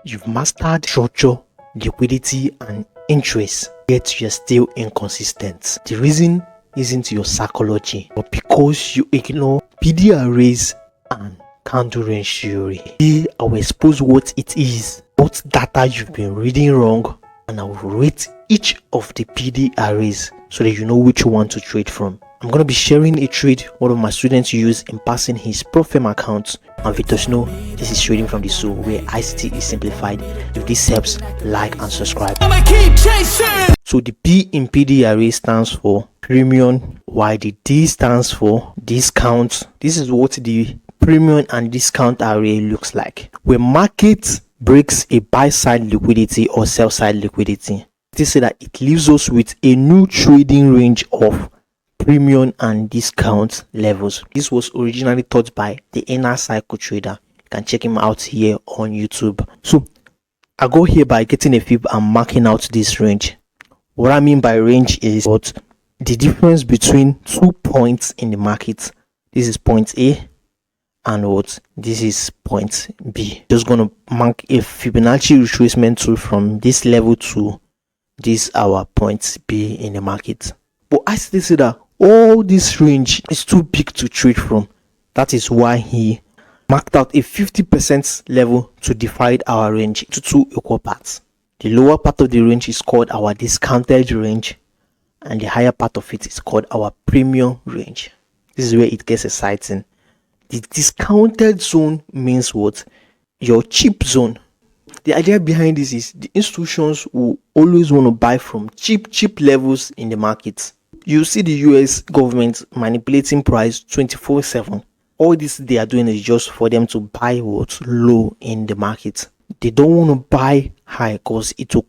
You've mastered structure, liquidity, and interest, yet you're still inconsistent. The reason isn't your psychology, but because you ignore PD arrays and candle range theory. Today, I will expose what it is, what data you've been reading wrong, and I will rate each of the PD arrays so that you know which one to trade from. I'm going to be sharing a trade one of my students used in passing his Profem account. And Victor know this is trading from the soul, where ICT is simplified. If this helps, like and subscribe. So the P in PD array stands for premium, while the D stands for discount. This is what the premium and discount array looks like. When market breaks a buy side liquidity or sell side liquidity, they say that it leaves us with a new trading range of premium and discount levels. This was originally taught by the inner cycle trader. You can check him out here on YouTube. So I go here by getting a fib and marking out this range. What I mean by range is what the difference between 2 points in the market. This is point A and what this is point B. Just gonna mark a Fibonacci retracement tool from this level to this our point B in the market. But I still say that all this range is too big to trade from. That is why he marked out a 50% level to divide our range into two equal parts. The lower part of the range is called our discounted range, and the higher part of it is called our premium range. This is where it gets exciting. The discounted zone means what? Your cheap zone. The idea behind this is the institutions will always want to buy from cheap levels in the market. You see the US government manipulating price 24/7. All this they are doing is just for them to buy what's low in the market. They don't want to buy high because it will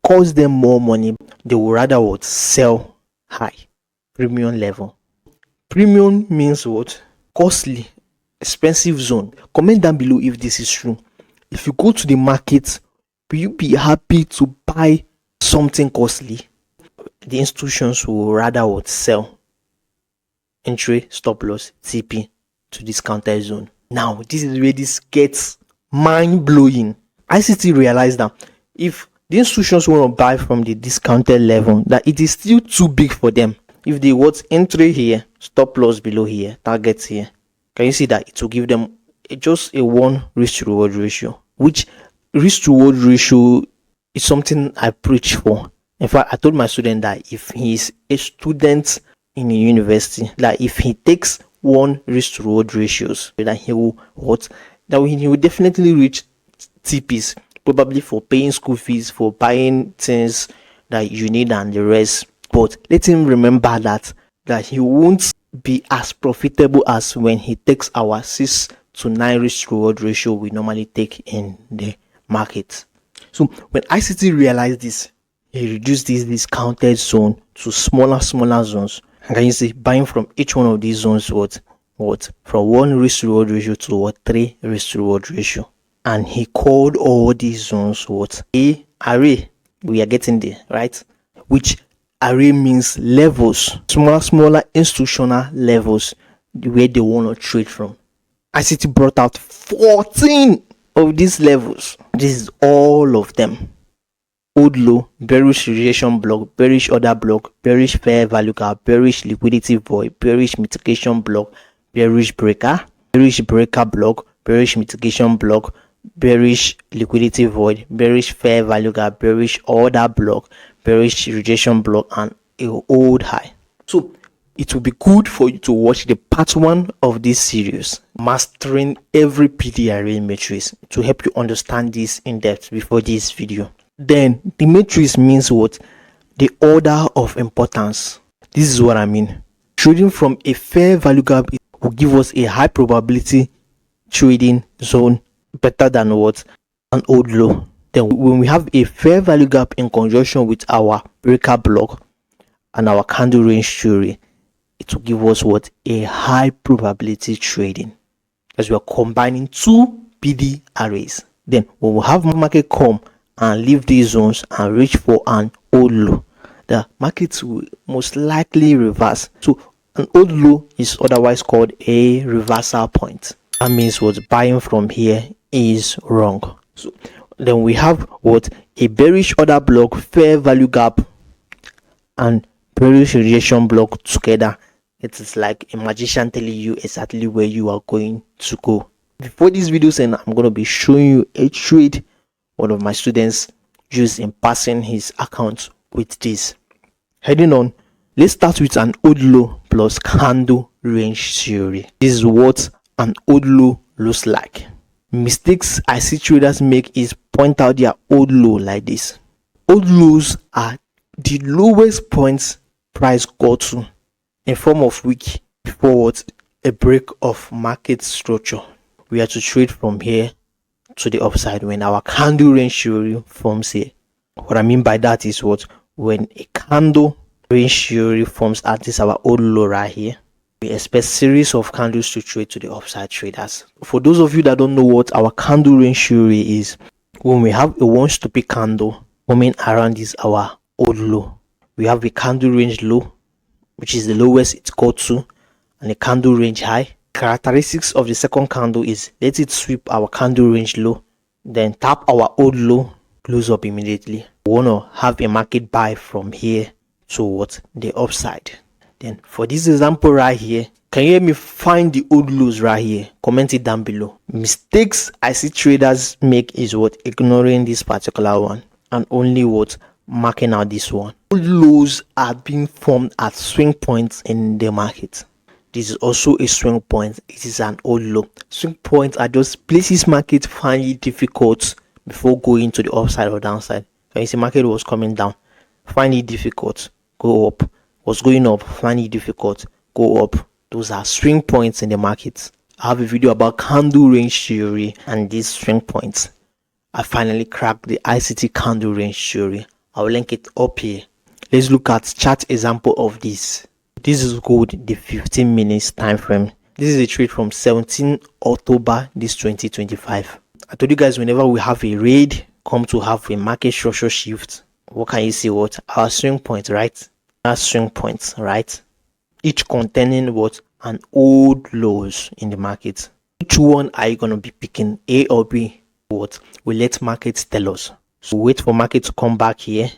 cost them more money. They will rather what? Sell high. Premium level. Premium means what? Costly, expensive zone. Comment down below if this is true. If you go to the market, will you be happy to buy something costly? The institutions will rather what? Sell. Entry, stop loss, TP to discounted zone. Now, this is where this gets mind-blowing. ICT realized that if the institutions want to buy from the discounted level, that it is still too big for them. If they want entry here, stop loss below here, targets here, can you see that it will give them just a 1 risk to reward ratio, which risk to reward ratio is something I preach for. In fact, I told my student that if he is a student in a university, that if he takes 1 risk to reward ratios, that he will what? That he will definitely reach TPs, probably for paying school fees, for buying things that you need and the rest. But let him remember that he won't be as profitable as when he takes our 6 to 9 risk to reward ratio we normally take in the market. So when ICT realized this, he reduced this discounted zone to smaller zones. And can you see buying from each one of these zones what from 1 risk to reward ratio to what 3 risk to reward ratio. And he called all these zones what? A array. We are getting there, right? Which array means levels, smaller institutional levels where they want to trade from. ICT brought out 14 of these levels. This is all of them. Old low, bearish rejection block, bearish order block, bearish fair value gap, bearish liquidity void, bearish mitigation block, bearish breaker block, bearish mitigation block, bearish liquidity void, bearish fair value gap, bearish order block, bearish rejection block, and a old high. So it will be good for you to watch the part 1 of this series, mastering every PD array matrix, to help you understand this in depth before this video. Then the matrix means what? The order of importance. This is what I mean. Trading from a fair value gap will give us a high probability trading zone, better than what? An old low. Then when we have a fair value gap in conjunction with our breaker block and our candle range theory, it will give us what? A high probability trading, as we are combining 2 PD arrays. Then when we have market come and leave these zones and reach for an old low, the markets will most likely reverse. So an old low is otherwise called a reversal point. That means what? Buying from here is wrong. So Then we have what? A bearish order block, fair value gap, and bearish rejection block together. It is like a magician telling you exactly where you are going to go. Before this video ends, I'm going to be showing you a trade one of my students used in passing his account with this. Heading on, let's start with an old low plus candle range theory. This is what an old low looks like. Mistakes I see traders make is point out their old low like this. Old lows are the lowest points price got to in form of week before a break of market structure. We are to trade from here to the upside when our candle range theory forms here. What I mean by that is what? When a candle range theory forms at this our old low right here, we expect series of candles to trade to the upside traders. For those of you that don't know what our candle range theory is, when we have a one stupid candle forming around this our old low, we have a candle range low, which is the lowest it got to, and a candle range high. Characteristics of the second candle is let it sweep our candle range low, then tap our old low, close up immediately. We want to have a market buy from here to the upside. Then for this example right here, can you hear me find the old lows right here? Comment it down below. Mistakes I see traders make is ignoring this particular one and only marking out this one. Old lows are being formed at swing points in the market. This is also a swing point. It is an old low. Swing points are just places market find it difficult before going to the upside or downside. When you see market was coming down, find it difficult, go up. Was going up, find it difficult, go up. Those are swing points in the market. I have a video about candle range theory and these swing points. I finally cracked the ICT candle range theory. I'll link it up here. Let's look at chart example of this. This is called the 15 minutes time frame. This is a trade from 17 October this 2025. I told you guys whenever we have a raid come to have a market structure shift, what can you see? Our swing point, right? Our swing points, right? Each containing an old lows in the market. Which one are you gonna be picking, A or B? We let markets tell us. So wait for market to come back here.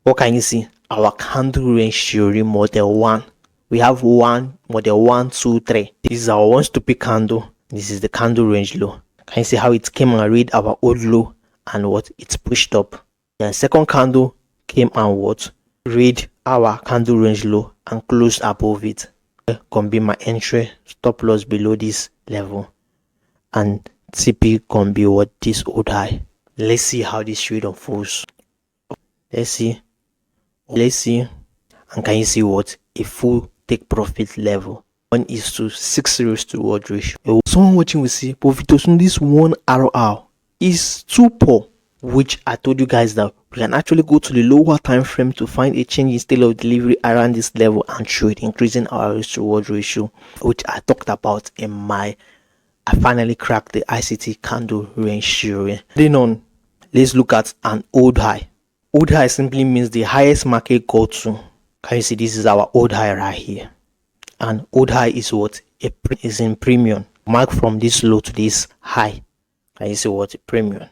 What can you see? Our candle range theory model 1. We have model 1, 2, 3. This is our one stupid candle. This is the candle range low. Can you see how it came and read our old low and it's pushed up? Then second candle came and read our candle range low and closed above it. Can be my entry, stop loss below this level, and TP can be this old high. Let's see how this trade unfolds. Let's see, and can you see a full take profit level? 1:6 ratio. Someone watching will see, but this one RR is too poor, which I told you guys that we can actually go to the lower time frame to find a change in state of delivery around this level and trade, increasing our risk to reward ratio, which I talked about in I finally cracked the ICT candle range theory. Then on, let's look at an old high. Old high simply means the highest market got to. Can you see this is our old high right here? And old high is is in premium. Mark from this low to this high. Can you see a premium?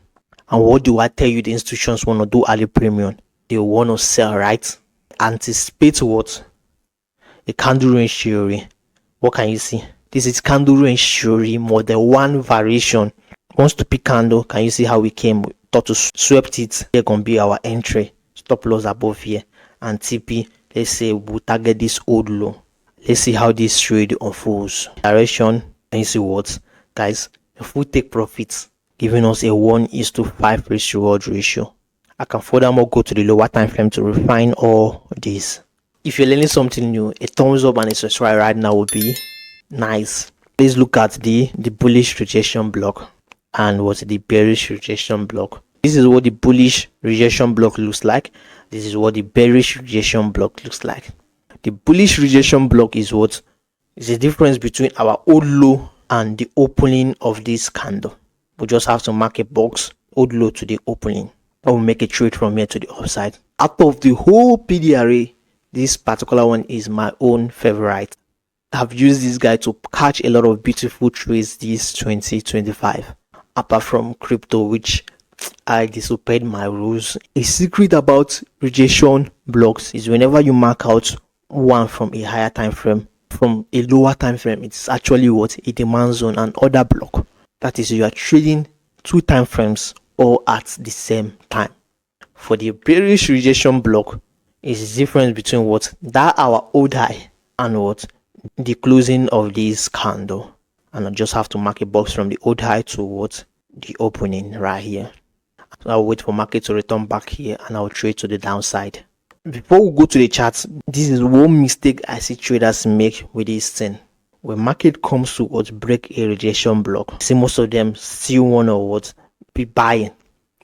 And what do I tell you the institutions want to do at the premium? They want to sell, right? Anticipate a candle range theory. What can you see? This is candle range theory model 1 variation. Wants to pick candle. Can you see how we came? We thought to swept it. Here gonna be our entry. Stop loss above here. And TP, let's say we'll target this old low. Let's see how this trade unfolds. Direction. Can you see guys? If we take profits, giving us a 1:5 risk to reward ratio. I can furthermore go to the lower time frame to refine all this. If you're learning something new, a thumbs up and a subscribe right now would be nice. Please look at the bullish rejection block and the bearish rejection block. This is what the bullish rejection block looks like. This is what the bearish rejection block looks like. The bullish rejection block is is the difference between our old low and the opening of this candle. We just have to mark a box, old low to the opening. I will make a trade from here to the upside. Out of the whole PD array, this particular one is my own favorite. I've used this guy to catch a lot of beautiful trades this 2025. Apart from crypto, which I disobeyed my rules. A secret about rejection blocks is whenever you mark out one from a higher time frame, from a lower time frame, it's actually what a demand zone and order block. That is, you are trading 2 time frames all at the same time. For the bearish rejection block, is the difference between what that our old high and what the closing of this candle. And I just have to mark a box from the old high to what the opening right here. So I'll wait for market to return back here and I'll trade to the downside. Before we go to the charts, this is one mistake I see traders make with this thing. When market comes to what break a rejection block, see most of them still want to what be buying.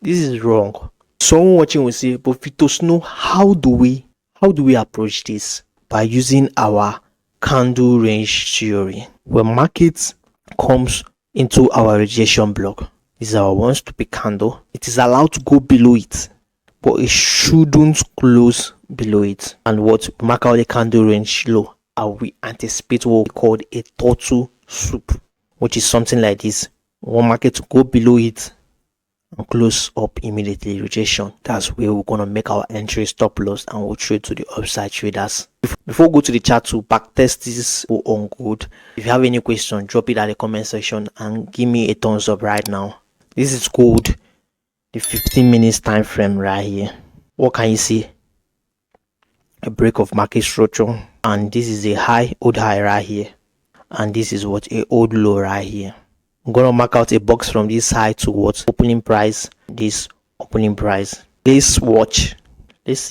This is wrong. Someone watching will say, but Vitos, know how do we approach this? By using our candle range theory. When market comes into our rejection block, this is our one stupid candle. It is allowed to go below it, but it shouldn't close below it. And what mark out the candle range low, and we anticipate what we call a turtle soup, which is something like this. One market to go below it and close up immediately, rejection. That's where we're gonna make our entry, stop loss, and we'll trade to the upside, traders. Before we go to the chart to backtest this on good, if you have any question, drop it at the comment section and give me a thumbs up right now. This is gold, the 15 minutes time frame right here. What can you see? A break of market structure, and this is a high, old high right here, and this is what a old low right here. I'm gonna mark out a box from this high to what opening price, this opening price. Let's watch. Let's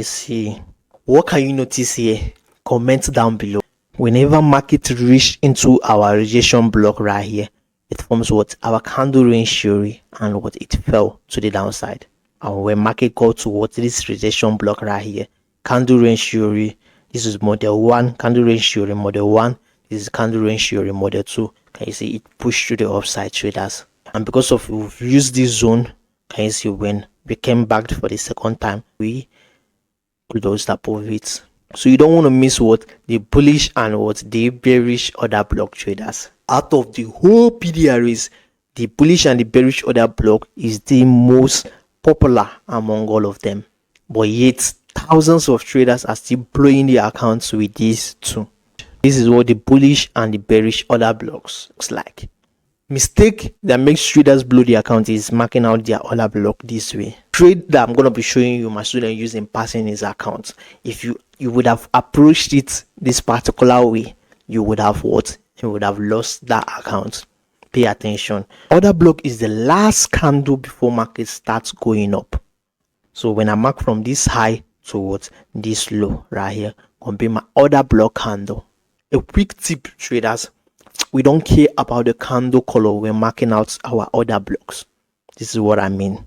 see. What can you notice here? Comment down below. Whenever market reach into our rejection block right here, it forms what our candle range theory, and what it fell to the downside. And when market got to what this rejection block right here, candle range theory, this is model 1, candle range theory model 1, this is candle range theory model 2. Can you see it pushed to the upside, traders? And because of we've used this zone, can you see when we came back for the second time, we closed above it. So you don't want to miss what the bullish and what the bearish order block, traders. Out of the whole PDRs, the bullish and the bearish order block is the most popular among all of them. But yet thousands of traders are still blowing their accounts with these two. This is what the bullish and the bearish order blocks looks like. Mistake that makes traders blow the account is marking out their order block this way. Trade that I'm going to be showing you my student using passing his account. If you would have approached it this particular way, you would have what? You would have lost that account. Pay attention. Order block is the last candle before market starts going up. So when I mark from this high towards this low right here, gonna be my order block candle. A quick tip, traders, we don't care about the candle color when marking out our order blocks. This is what I mean.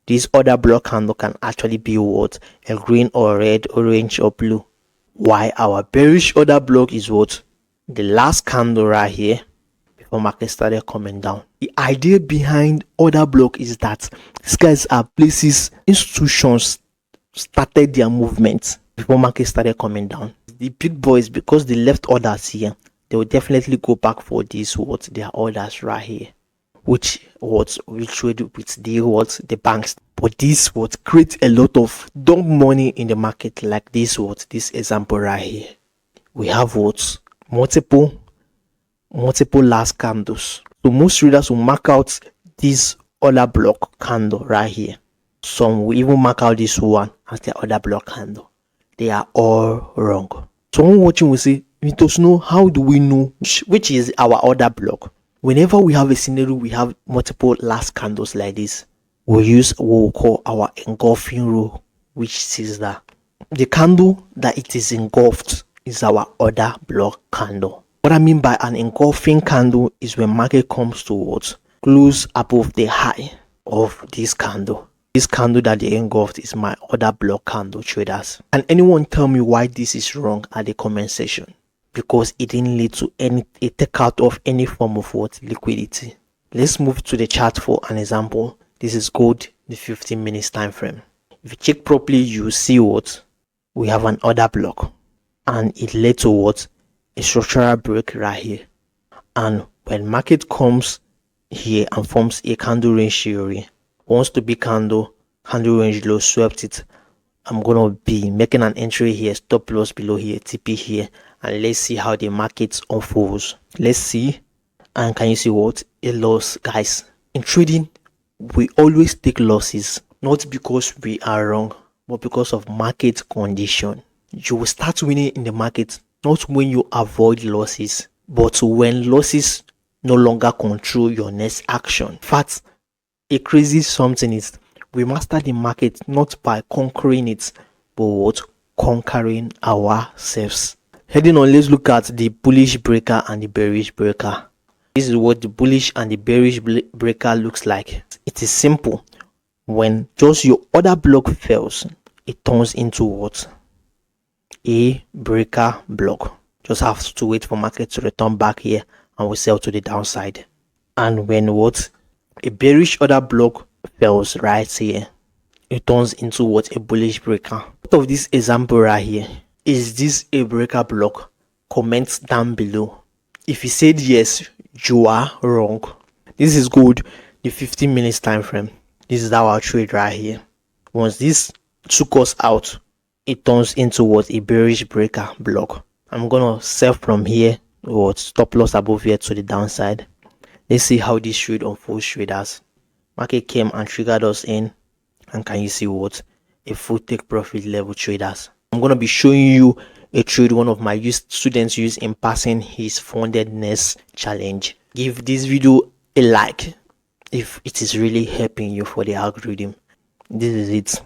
This order block candle can actually be what? A green or red, orange or blue. Why our bearish order block is what? The last candle right here before market started coming down. The idea behind order block is that these guys are places, institutions started their movement before market started coming down. The big boys, because they left orders here, they will definitely go back for this what their orders right here, which we trade with the banks. But this would create a lot of dumb money in the market, like this this example right here. We have multiple last candles. So most traders will mark out this order block candle right here. Some will even mark out this one as the order block candle. They are all wrong. Someone watching will say, Vitos, know how do we know which is our order block? Whenever we have a scenario, we have multiple last candles like this, we use what we call our engulfing rule, which says that the candle that it is engulfed is our order block candle. What I mean by an engulfing candle is when market comes towards close above the high of this candle. This candle that they engulfed is my order block candle, traders. Can anyone tell me why this is wrong at the comment section? Because it didn't lead to a takeout of any form of liquidity. Let's move to the chart for an example. This is gold, the 15 minutes time frame. If you check properly, you see we have an order block, and it led to a structural break right here. And when market comes here and forms a candle range theory. Once the big candle range low swept it, I'm gonna be making an entry here, stop loss below here, TP here, and let's see how the market unfolds. Let's see. And can you see what? A loss, guys. In trading, we always take losses, not because we are wrong, but because of market condition. You will start winning in the market, not when you avoid losses, but when losses no longer control your next action. In fact, a crazy something is we master the market not by conquering it, but what? Conquering ourselves. Heading on, let's look at the bullish breaker and the bearish breaker. This is what the bullish and the bearish breaker looks like. It is simple. When just your order block fails, it turns into what? A breaker block. Just have to wait for market to return back here and we sell to the downside. And when what? A bearish order block fails right here, it turns into what? A bullish breaker. Out of this example right here, is this a breaker block? Comment down below. If you said yes, you are wrong. This is good. The 15 minutes time frame. This is our trade right here. Once this took us out, it turns into what? A bearish breaker block. I'm gonna sell from here, or stop loss above here to the downside. Let's see how this trade unfolds, traders. Market came and triggered us in, and can you see what? A full take profit level, traders. I'm gonna be showing you a trade one of my students used in passing his fundedness challenge. Give this video a like if it is really helping you for the algorithm. This is it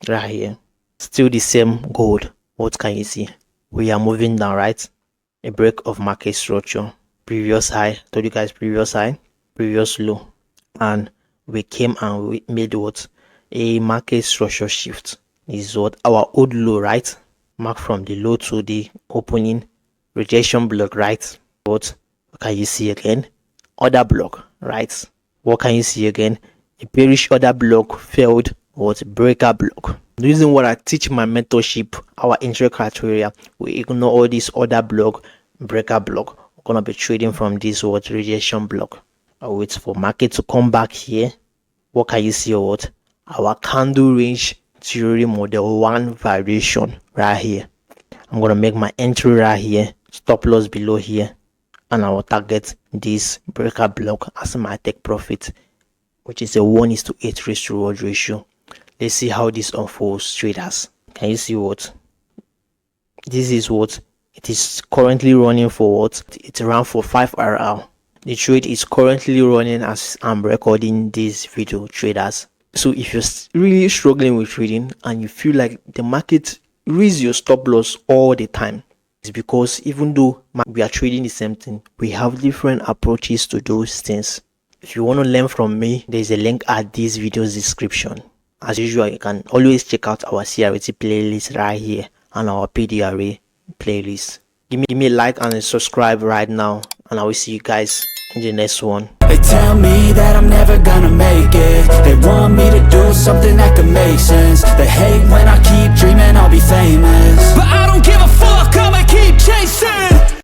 right here. Still the same gold. What can you see? We are moving down, right? A break of market structure. Previous high, told you guys, previous high, previous low, and we came and we made what? A market structure shift. This is what? Our old low, right? Mark from the low to the opening, rejection block, right? What can you see again? Order block, right? What can you see again? A bearish order block failed. What? Breaker block. The reason why I teach my mentorship, our entry criteria, we ignore all this order block, breaker block. We're gonna be trading from this what? Rejection block. I wait for market to come back here. What can you see? What? Our candle range theory model 1 variation right here. I'm gonna make my entry right here, stop loss below here, and I will target this breaker block as my take profit, which is a 1:8 risk reward ratio. Let's see how this unfolds, traders. Can you see what? This is what? It is currently running for what? It ran for 5 RR. The trade is currently running as I'm recording this video, traders. So if you're really struggling with trading and you feel like the market raises your stop loss all the time, it's because even though we are trading the same thing, we have different approaches to those things. If you want to learn from me, there's a link at this video's description. As usual, you can always check out our CRT playlist right here and our PDRA playlist. Give me a like and a subscribe right now, and I will see you guys in the next one. They tell me that I'm never gonna make it. They want me to do something that could make sense. They hate when I keep dreaming I'll be famous.